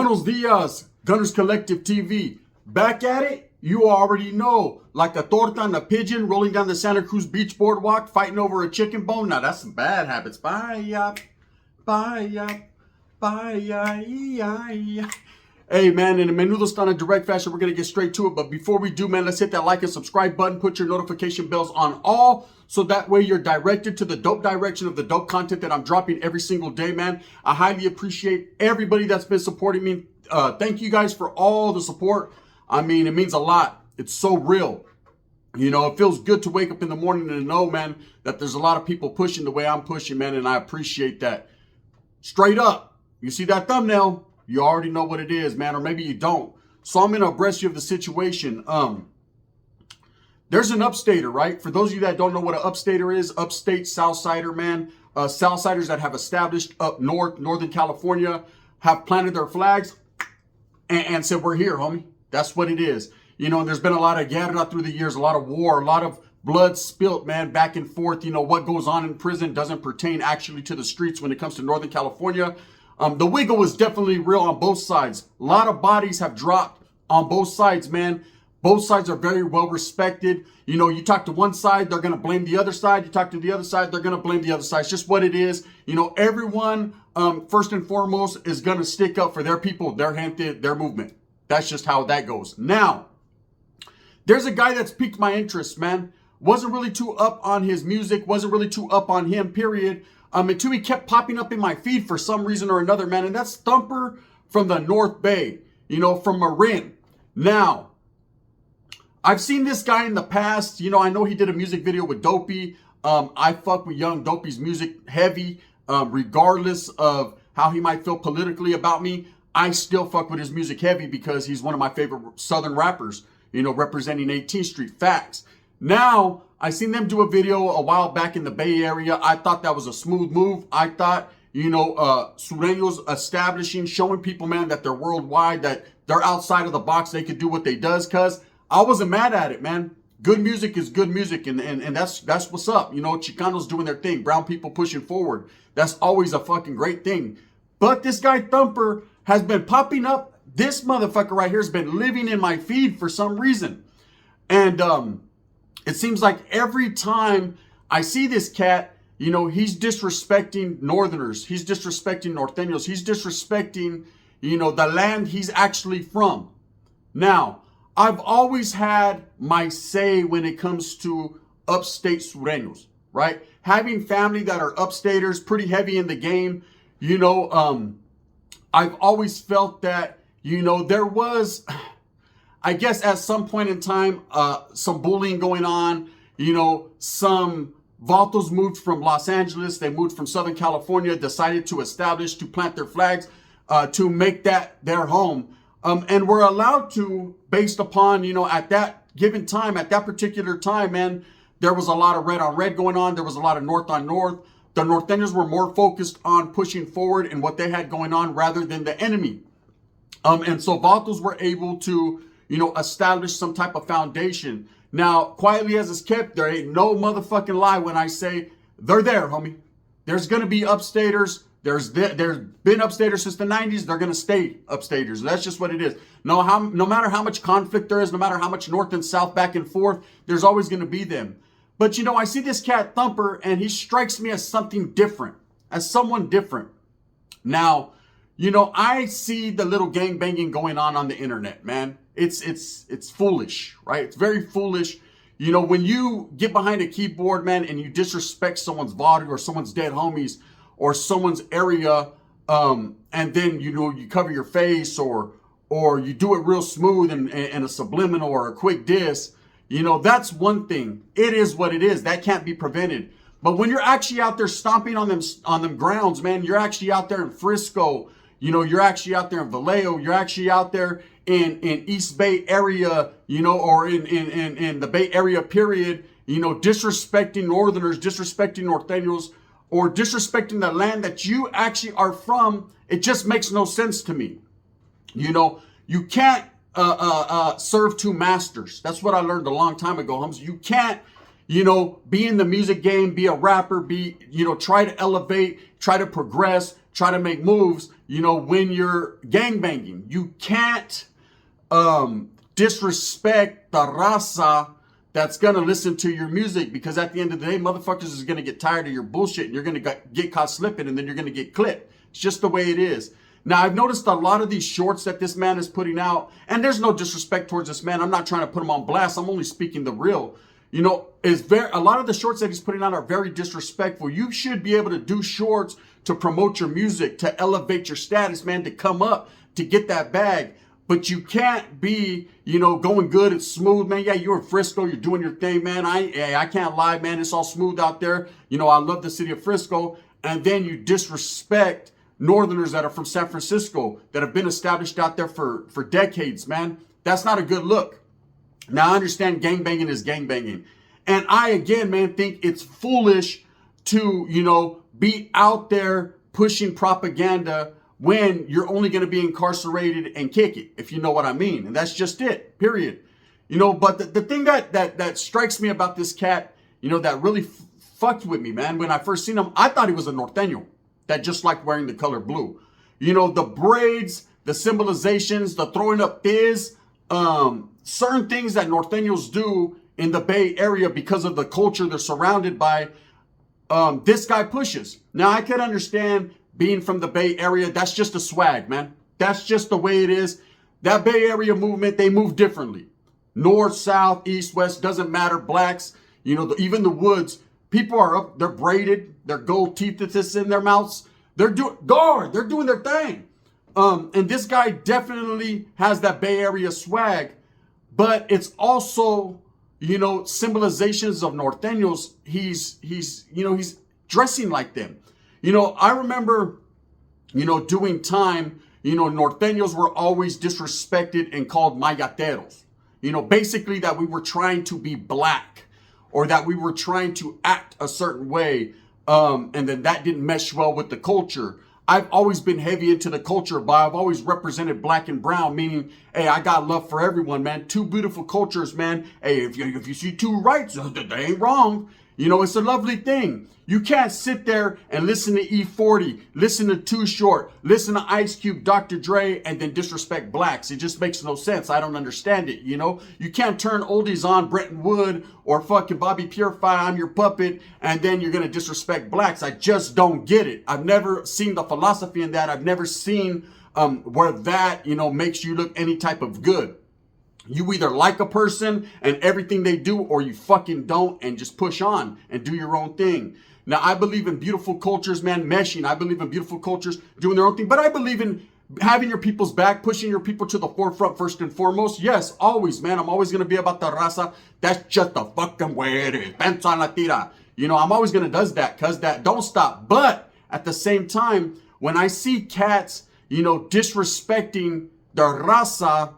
Buenos dias, Gunners Collective TV. Back at it, you already know. Like a torta and a pigeon rolling down the Santa Cruz Beach boardwalk, fighting over a chicken bone. Now that's some bad habits. Bye. Hey man, in a menudo style direct fashion, we're gonna get straight to it. But before we do, man, let's hit that like and subscribe button. Put your notification bells on all, so that way you're directed to the dope direction of the dope content that I'm dropping every single day, man. I highly appreciate everybody that's been supporting me. Thank you guys for all the support. I mean, it means a lot. It's so real. You know, it feels good to wake up in the morning and know, man, that there's a lot of people pushing the way I'm pushing, man, and I appreciate that. Straight up, you see that thumbnail? You already know what it is, man, or maybe you don't. So I'm going to abreast you of the situation. There's an upstater, right? For those of you that don't know what an upstater is, upstate Southsider, man. Southsiders that have established up north, Northern California, have planted their flags and said, we're here, homie. That's what it is. You know, and there's been a lot of guerra through the years, a lot of war, a lot of blood spilt, man, back and forth. You know, what goes on in prison doesn't pertain actually to the streets when it comes to Northern California. The wiggle is definitely real on both sides. A lot of bodies have dropped on both sides, man. Both sides are very well respected. You know, you talk to one side, they're going to blame the other side. You talk to the other side, they're going to blame the other side. It's just what it is. You know, everyone, first and foremost, is going to stick up for their people, their gente, their movement. That's just how that goes. Now, there's a guy that's piqued my interest, man. Wasn't really too up on his music. Wasn't really too up on him, period. Until he kept popping up in my feed for some reason or another, man. And that's Thumper from the North Bay, you know, from Marin. Now, I've seen this guy in the past. You know, I know he did a music video with Dopey. I fuck with Young Dopey's music heavy, regardless of how he might feel politically about me. I still fuck with his music heavy because he's one of my favorite Southern rappers, you know, representing 18th Street. Facts. Now, I seen them do a video a while back in the Bay Area. I thought that was a smooth move. I thought, you know, Sureños establishing, showing people, man, that they're worldwide, that they're outside of the box. They could do what they does, cuz I wasn't mad at it, man. Good music is good music, and that's what's up. You know, Chicanos doing their thing, brown people pushing forward. That's always a fucking great thing. But this guy Thumper has been popping up. This motherfucker right here has been living in my feed for some reason. And it seems like every time I see this cat, you know, he's disrespecting Northerners. He's disrespecting Norteños. He's disrespecting, you know, the land he's actually from. Now, I've always had my say when it comes to upstate Sureños, right? Having family that are upstaters, pretty heavy in the game, you know, I've always felt that, you know, there was, I guess at some point in time, some bullying going on. You know, some Vatos moved from Los Angeles. They moved from Southern California, decided to establish, to plant their flags, to make that their home. And we're allowed to, based upon, you know, at that given time, at that particular time, man, there was a lot of red on red going on. There was a lot of north on north. The Norteños were more focused on pushing forward and what they had going on rather than the enemy. And so Vatos were able to, you know, establish some type of foundation. Now, quietly as it's kept, there ain't no motherfucking lie when I say they're there, homie. There's going to be upstaters. There's been upstaters since the 90s. They're going to stay upstaters. That's just what it is. No matter how much conflict there is, no matter how much north and south back and forth, there's always going to be them. But, you know, I see this cat Thumper, and he strikes me as something different, as someone different. Now, you know, I see the little gang banging going on the internet, man. It's foolish, right? It's very foolish. You know, when you get behind a keyboard, man, and you disrespect someone's body or someone's dead homies or someone's area, and then, you know, you cover your face or you do it real smooth and a subliminal or a quick diss, you know, that's one thing. It is what it is. That can't be prevented. But when you're actually out there stomping on them grounds, man, you're actually out there in Frisco, you know, you're actually out there in Vallejo, you're actually out there in East Bay area, you know, or in the Bay Area period, you know, disrespecting Northerners, disrespecting Norteños, or disrespecting the land that you actually are from, it just makes no sense to me. You know, you can't serve two masters. That's what I learned a long time ago, Hums. You can't, you know, be in the music game, be a rapper, you know, try to elevate, try to progress, try to make moves, you know, when you're gangbanging. You can't disrespect the raza that's gonna listen to your music, because at the end of the day, motherfuckers is gonna get tired of your bullshit and you're gonna get caught slipping, and then you're gonna get clipped. It's just the way it is. Now, I've noticed a lot of these shorts that this man is putting out, and there's no disrespect towards this man. I'm not trying to put him on blast. I'm only speaking the real. You know, a lot of the shorts that he's putting out are very disrespectful. You should be able to do shorts to promote your music, to elevate your status, man, to come up, to get that bag. But you can't be, you know, going good and smooth, man. Yeah, you're in Frisco, you're doing your thing, man. I can't lie, man. It's all smooth out there. You know, I love the city of Frisco. And then you disrespect Northerners that are from San Francisco, that have been established out there for decades, man. That's not a good look. Now, I understand gangbanging is gangbanging. And I, again, man, think it's foolish to, you know, be out there pushing propaganda when you're only going to be incarcerated and kick it, if you know what I mean. And that's just it, period. You know, but the thing that strikes me about this cat, you know, that really fucked with me, man, when I first seen him, I thought he was a norteño that just liked wearing the color blue. You know, the braids, the symbolizations, the throwing up fizz, certain things that norteños do in the Bay Area because of the culture they're surrounded by, this guy pushes. Now, I can understand being from the Bay Area. That's just a swag, man. That's just the way it is. That Bay Area movement, they move differently. North, south, east, west, doesn't matter. Blacks, you know, even the woods, people are up, they're braided, their gold teeth that's in their mouths. They're doing their thing. And this guy definitely has that Bay Area swag, but it's also, you know, symbolizations of norteños. He's dressing like them. You know, I remember, you know, doing time, you know, norteños were always disrespected and called mayateros. You know, basically that we were trying to be black, or that we were trying to act a certain way, and then that didn't mesh well with the culture. I've always been heavy into the culture, but I've always represented black and brown, meaning, hey, I got love for everyone, man. Two beautiful cultures, man. Hey, if you see two rights, they ain't wrong. You know, it's a lovely thing. You can't sit there and listen to E40, listen to Too Short, listen to Ice Cube, Dr. Dre, and then disrespect blacks. It just makes no sense. I don't understand it, you know? You can't turn oldies on Bretton Wood or fucking Bobby Purify, I'm your puppet, and then you're going to disrespect blacks. I just don't get it. I've never seen the philosophy in that. I've never seen where that, you know, makes you look any type of good. You either like a person and everything they do, or you fucking don't, and just push on and do your own thing. Now, I believe in beautiful cultures, man, meshing. I believe in beautiful cultures doing their own thing. But I believe in having your people's back, pushing your people to the forefront first and foremost. Yes, always, man. I'm always going to be about the raza. That's just the fucking way it is. Pensa la tira. You know, I'm always going to do that, because that don't stop. But at the same time, when I see cats, you know, disrespecting the raza,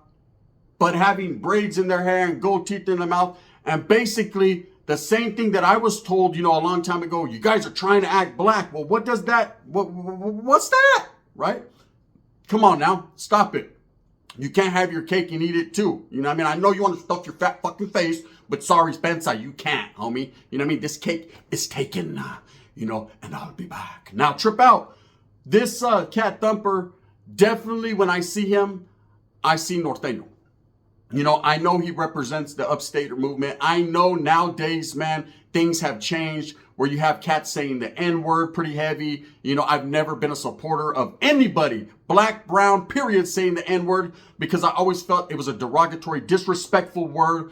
but having braids in their hair and gold teeth in their mouth, and basically the same thing that I was told, you know, a long time ago, you guys are trying to act black. Well, what does that, what's that, right? Come on now, stop it. You can't have your cake and eat it too. You know what I mean? I know you want to stuff your fat fucking face, but sorry, Spencer, you can't, homie. You know what I mean? This cake is taken, you know, and I'll be back. Now, trip out. This cat Thumper, definitely when I see him, I see norteño. You know, I know he represents the upstater movement. I know nowadays, man, things have changed where you have cats saying the N-word pretty heavy. You know, I've never been a supporter of anybody, black, brown, period, saying the N-word, because I always felt it was a derogatory, disrespectful word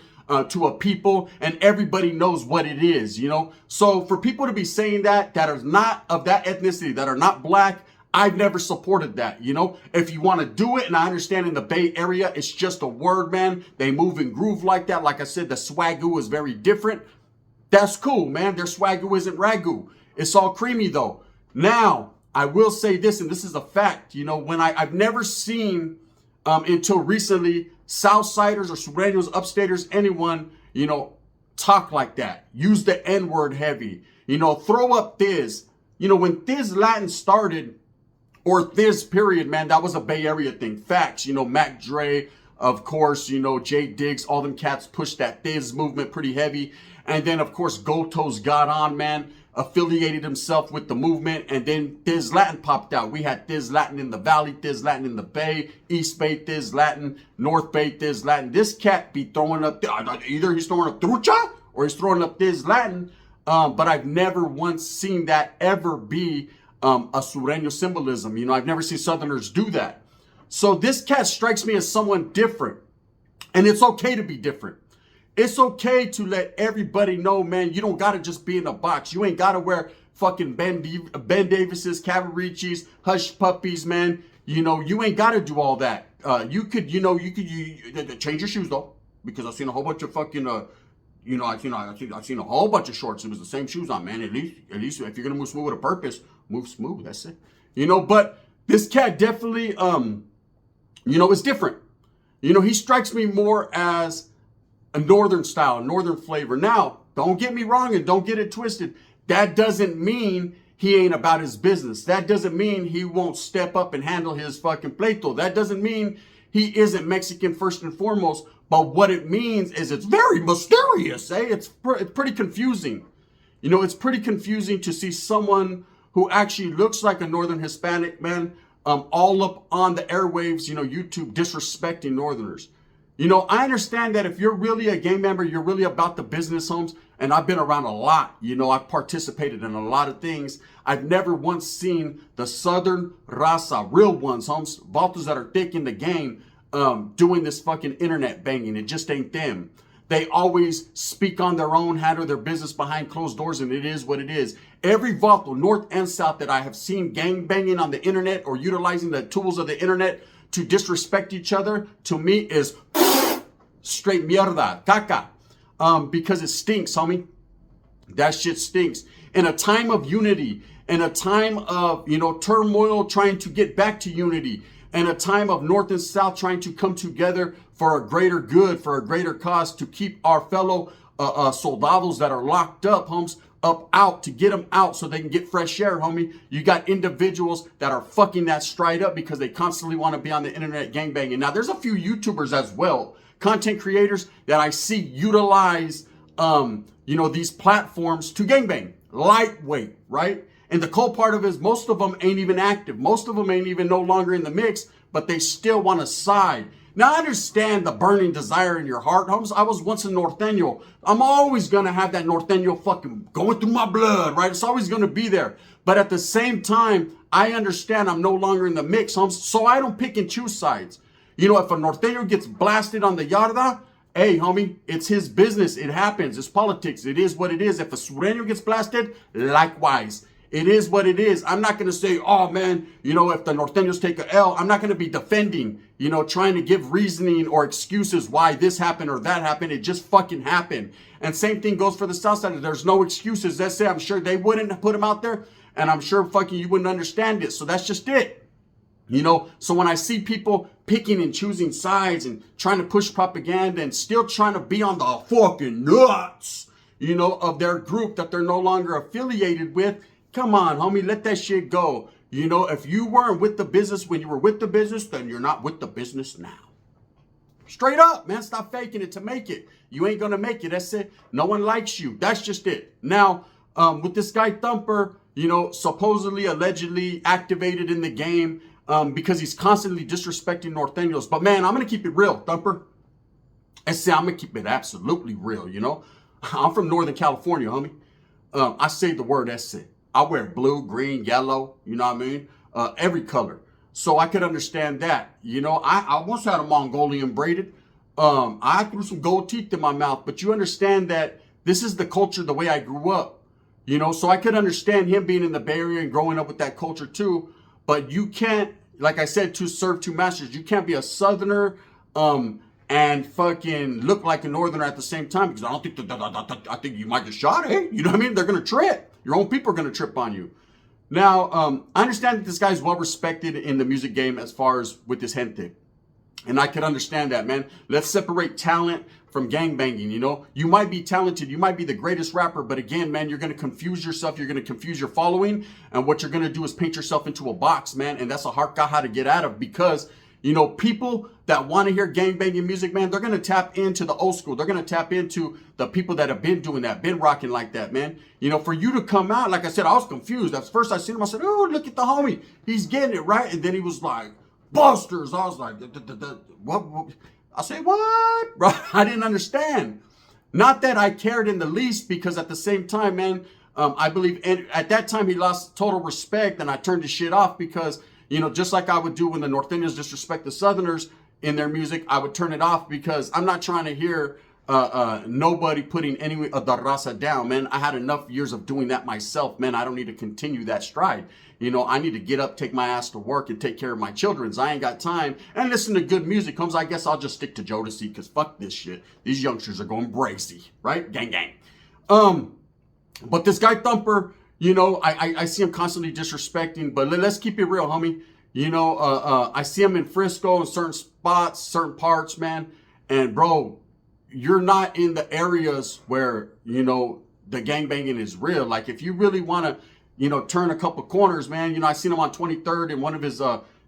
to a people, and everybody knows what it is, you know? So for people to be saying that are not of that ethnicity, that are not black, I've never supported that, you know? If you want to do it, and I understand in the Bay Area, it's just a word, man. They move and groove like that. Like I said, the swagoo is very different. That's cool, man. Their swagoo isn't ragu. It's all creamy, though. Now, I will say this, and this is a fact, you know, when I've never seen, until recently, Southsiders or Sureños, upstaters, anyone, you know, talk like that. Use the N-word heavy. You know, throw up Thiz. You know, when Thiz Latin started, or Thiz period, man, that was a Bay Area thing. Facts, you know, Mac Dre, of course, you know, Jay Diggs, all them cats pushed that Thiz movement pretty heavy. And then, of course, Goto's got on, man. affiliated himself with the movement, and then Thiz Latin popped out. We had Thiz Latin in the Valley, Thiz Latin in the Bay, East Bay Thiz Latin, North Bay Thiz Latin. This cat be throwing up, either he's throwing up trucha or he's throwing up Thiz Latin, but I've never once seen that ever be a Sureño symbolism. You know, I've never seen Southerners do that. So this cat strikes me as someone different, and it's okay to be different. It's okay to let everybody know, man, you don't got to just be in a box. You ain't got to wear fucking Ben Davis's, Cavaricci's, Hush Puppies, man. You know, you ain't got to do all that. You could change your shoes, though, because I've seen a whole bunch of fucking, I've seen a whole bunch of shorts. It was the same shoes on, man. At least if you're going to move smooth with a purpose, move smooth. That's it. You know, but this cat definitely, is different. You know, he strikes me more as a northern style, northern flavor. Now, don't get me wrong and don't get it twisted. That doesn't mean he ain't about his business. That doesn't mean he won't step up and handle his fucking pleito. That doesn't mean he isn't Mexican first and foremost. But what it means is it's very mysterious, eh? It's pretty confusing. You know, it's pretty confusing to see someone who actually looks like a northern Hispanic man all up on the airwaves, you know, YouTube, disrespecting northerners. You know, I understand that if you're really a gang member, you're really about the business, homes. And I've been around a lot. You know, I've participated in a lot of things. I've never once seen the Southern raza, real ones, homes, vatos that are thick in the game, doing this fucking internet banging. It just ain't them. They always speak on their own, handle their business behind closed doors, and it is what it is. Every vato, north and south, that I have seen gang banging on the internet or utilizing the tools of the internet to disrespect each other, to me is straight mierda, caca, because it stinks, homie. That shit stinks. In a time of unity, in a time of, turmoil, trying to get back to unity, in a time of north and south trying to come together for a greater good, for a greater cause, to keep our fellow soldados that are locked up, homes, out, to get them out so they can get fresh air, homie. You got individuals that are fucking that stride up because they constantly want to be on the internet gangbanging. Now, there's a few YouTubers as well, content creators, that I see utilize, these platforms to gangbang. Lightweight, right? And the cool part of it is most of them ain't even active. Most of them ain't even no longer in the mix, but they still want to side. Now, I understand the burning desire in your heart, homes. I was once a Norteño. I'm always going to have that Norteño fucking going through my blood, right? It's always going to be there. But at the same time, I understand I'm no longer in the mix, homes, so I don't pick and choose sides. You know, if a Norteño gets blasted on the yarda, hey, homie, it's his business. It happens. It's politics. It is what it is. If a Sureño gets blasted, likewise. It is what it is. I'm not going to say, oh, man, if the Norteños take a L, I'm not going to be defending, trying to give reasoning or excuses why this happened or that happened. It just fucking happened. And same thing goes for the Southsiders. There's no excuses. That's it. I'm sure they wouldn't put them out there, and I'm sure fucking you wouldn't understand it. So that's just it. So when I see people picking and choosing sides and trying to push propaganda and still trying to be on the fucking nuts, of their group that they're no longer affiliated with, come on, homie, let that shit go. If you weren't with the business when you were with the business, then you're not with the business now. Straight up, man, stop faking it to make it. You ain't gonna make it, that's it. No one likes you, that's just it. Now, with this guy Thumper, supposedly, allegedly activated in the game because he's constantly disrespecting Norteños. But man, I'm gonna keep it real, Thumper. I'm gonna keep it absolutely real, I'm from Northern California, homie. I say the word ese. I wear blue, green, yellow, you know what I mean? Every color. So I could understand that. I once had a Mongolian braided. I threw some gold teeth in my mouth, but you understand that this is the culture, the way I grew up. So I could understand him being in the Bay Area and growing up with that culture too. But you can't, like I said, to serve two masters. You can't be a Southerner and fucking look like a Northerner at the same time, because I think you might get shot, eh? You know what I mean? They're going to trip. Your own people are going to trip on you. Now, I understand that this guy's well respected in the music game as far as with his gente. And I could understand that, man. Let's separate talent from gangbanging, You might be talented. You might be the greatest rapper. But again, man, you're going to confuse yourself. You're going to confuse your following. And what you're going to do is paint yourself into a box, man. And that's a hard caja to get out of, because You know, people that want to hear gangbanging music, man, they're going to tap into the old school. They're going to tap into the people that have been doing that, been rocking like that, man. You know, for you to come out, like I said, I was confused. At first I seen him, I said, oh, look at the homie. He's getting it, right? And then he was like, Busters. I was like, what? I say, what? Bro, I didn't understand. Not that I cared in the least, because at the same time, man, I believe at that time he lost total respect, and I turned the shit off because, you know, just like I would do when the Norteños disrespect the Southerners in their music, I would turn it off because I'm not trying to hear nobody putting any of the raza down, man. I had enough years of doing that myself, man. I don't need to continue that stride. You know, I need to get up, take my ass to work, and take care of my children's. I ain't got time. And listen to good music. Comes, I guess I'll just stick to Jodeci, because fuck this shit. These youngsters are going brazy, right? Gang, gang. But this guy Thumper, you know, I see him constantly disrespecting, but let's keep it real, homie. You know, I see him in Frisco in certain spots, certain parts, man. And bro, you're not in the areas where, you know, the gangbanging is real. Like, if you really want to, you know, turn a couple corners, man, you know, I seen him on 23rd in one of his,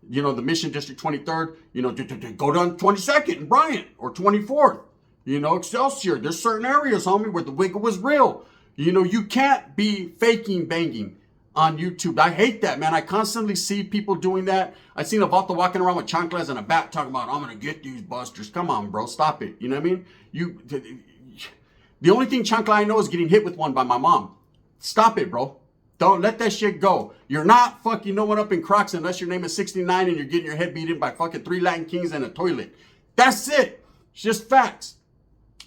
you know, the Mission District 23rd, you know, go down 22nd in Bryant, or 24th, you know, Excelsior. There's certain areas, homie, where the wiggle was real. You know, you can't be faking banging on YouTube. I hate that, man. I constantly see people doing that. I seen a vato walking around with chanclas and a bat talking about, I'm going to get these busters. Come on, bro. Stop it. You know what I mean? The only thing chancla I know is getting hit with one by my mom. Stop it, bro. Don't let that shit go. You're not fucking no one up in Crocs unless your name is 69 and you're getting your head beat in by fucking 3 Latin Kings and a toilet. That's it. It's just facts.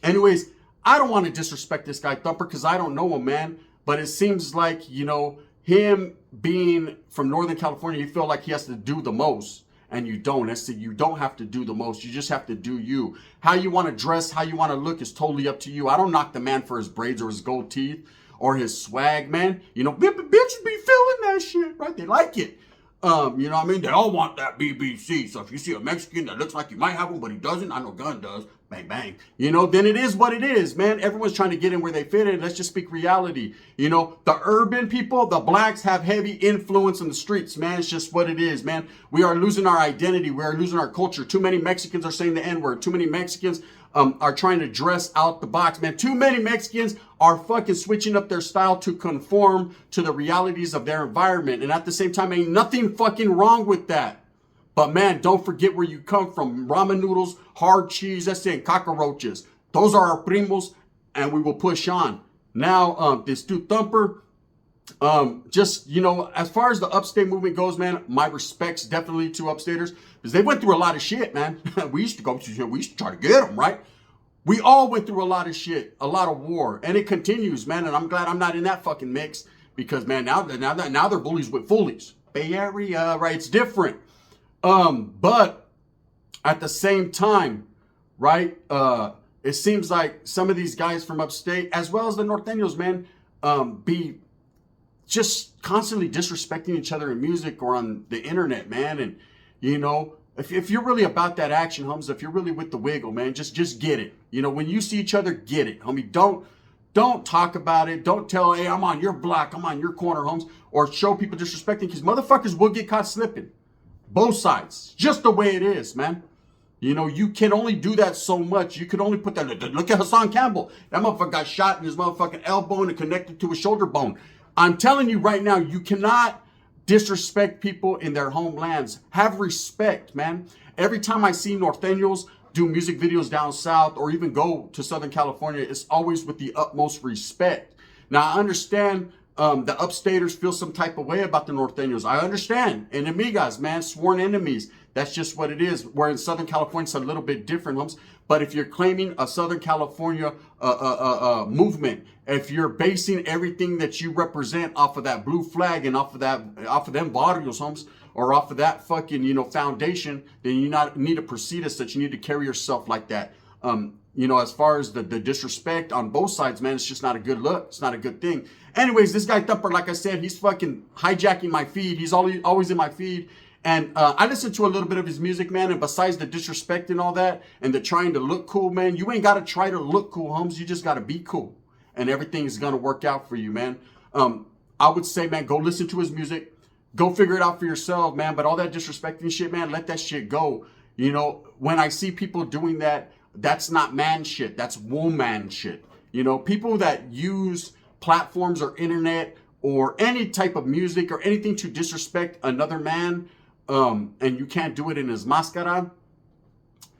Anyways, I don't want to disrespect this guy Thumper because I don't know him, man. But it seems like, you know, him being from Northern California, you feel like he has to do the most. And you don't. You don't have to do the most. You just have to do you. How you want to dress, how you want to look is totally up to you. I don't knock the man for his braids or his gold teeth or his swag, man. You know, bitches be feeling that shit, right? They like it. You know what I mean? They all want that BBC. So if you see a Mexican that looks like he might have one, but he doesn't, I know Gun does. Bang, bang. You know, then it is what it is, man. Everyone's trying to get in where they fit in. Let's just speak reality. You know, the urban people, the blacks have heavy influence in the streets, man. It's just what it is, man. We are losing our identity. We are losing our culture. Too many Mexicans are saying the N-word. Too many Mexicans are trying to dress out the box, man. Too many Mexicans are fucking switching up their style to conform to the realities of their environment. And at the same time, ain't nothing fucking wrong with that. But man, don't forget where you come from. Ramen noodles, hard cheese, that's it, cockroaches. Those are our primos, and we will push on. Now, this dude Thumper, just, you know, as far as the upstate movement goes, man, my respects definitely to upstaters, because they went through a lot of shit, man. we used to try to get them, right? We all went through a lot of shit, a lot of war, and it continues, man. And I'm glad I'm not in that fucking mix, because man, now they're bullies with foolies. Bay Area, right? It's different. But at the same time, right? It seems like some of these guys from upstate, as well as the Norteños, man, be just constantly disrespecting each other in music or on the internet, man. And, you know, if you're really about that action, homies, if you're really with the wiggle, man, just get it. You know, when you see each other, get it, homie. Don't talk about it. Don't tell, hey, I'm on your block, I'm on your corner, homies, or show people disrespecting, because motherfuckers will get caught slipping. Both sides. Just the way it is, man. You know, you can only do that so much. You can only put that. Look at Hassan Campbell. That motherfucker got shot in his motherfucking elbow and connected to his shoulder bone. I'm telling you right now, you cannot disrespect people in their homelands. Have respect, man. Every time I see Norteños do music videos down south or even go to Southern California, it's always with the utmost respect. Now, I understand the upstaters feel some type of way about the Norteños. I understand. Enemigas, man, sworn enemies. That's just what it is. Where in Southern California, it's a little bit different, homes. But if you're claiming a Southern California movement, if you're basing everything that you represent off of that blue flag and off of them barrios, homes, or off of that fucking, you know, foundation, then you need to proceed as such. You need to carry yourself like that. You know, as far as the disrespect on both sides, man, it's just not a good look. It's not a good thing. Anyways, this guy Thumper, like I said, he's fucking hijacking my feed. He's always in my feed. And I listen to a little bit of his music, man. And besides the disrespect and all that, and the trying to look cool, man, you ain't got to try to look cool, homes. You just got to be cool. And everything is going to work out for you, man. I would say, man, go listen to his music. Go figure it out for yourself, man. But all that disrespecting shit, man, let that shit go. You know, when I see people doing that, that's not man shit. That's woman shit. You know, people that use platforms or internet or any type of music or anything to disrespect another man, and you can't do it in his mascara.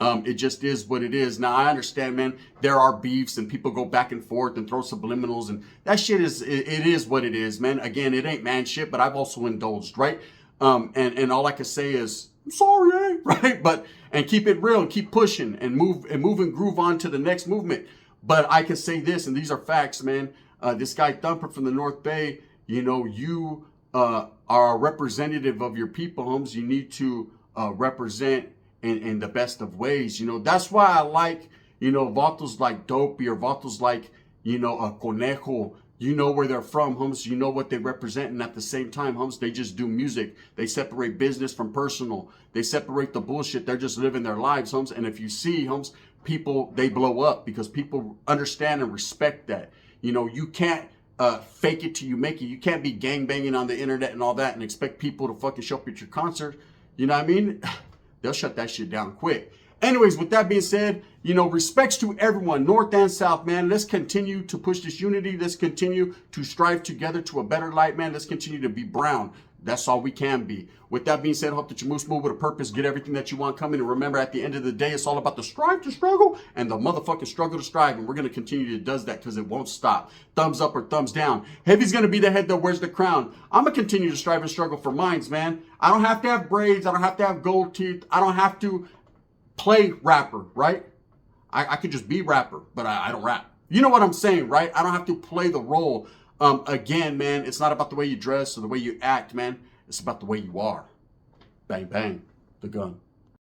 It just is what it is. Now, I understand, man, there are beefs and people go back and forth and throw subliminals, and that shit it is what it is, man. Again, it ain't man shit, but I've also indulged, right? And all I can say is, I'm sorry, eh? Right? But, and keep it real and keep pushing and move and groove on to the next movement. But I can say this, and these are facts, man. This guy Thumper from the North Bay, you know, you are a representative of your people, homes. You need to represent in the best of ways. You know, that's why I like, you know, vatos like Dopey or vatos like, you know, Conejo. You know where they're from, homes. You know what they represent. And at the same time, homes, they just do music. They separate business from personal. They separate the bullshit. They're just living their lives, homes. And if you see, homes, people, they blow up because people understand and respect that. You know, you can't fake it till you make it. You can't be gangbanging on the internet and all that and expect people to fucking show up at your concert. You know what I mean? They'll shut that shit down quick. Anyways, with that being said, you know, respects to everyone, North and South, man. Let's continue to push this unity. Let's continue to strive together to a better light, man. Let's continue to be brown. That's all we can be. With that being said, I hope that you move smooth with a purpose, get everything that you want coming. And remember, at the end of the day, it's all about the strive to struggle and the motherfucking struggle to strive. And we're going to continue to do that because it won't stop. Thumbs up or thumbs down. Heavy's going to be the head that wears the crown. I'm going to continue to strive and struggle for mines, man. I don't have to have braids. I don't have to have gold teeth. I don't have to play rapper, right? I could just be rapper, but I don't rap. You know what I'm saying, right? I don't have to play the role. Again, man, it's not about the way you dress or the way you act, man. It's about the way you are. Bang, bang, the gun.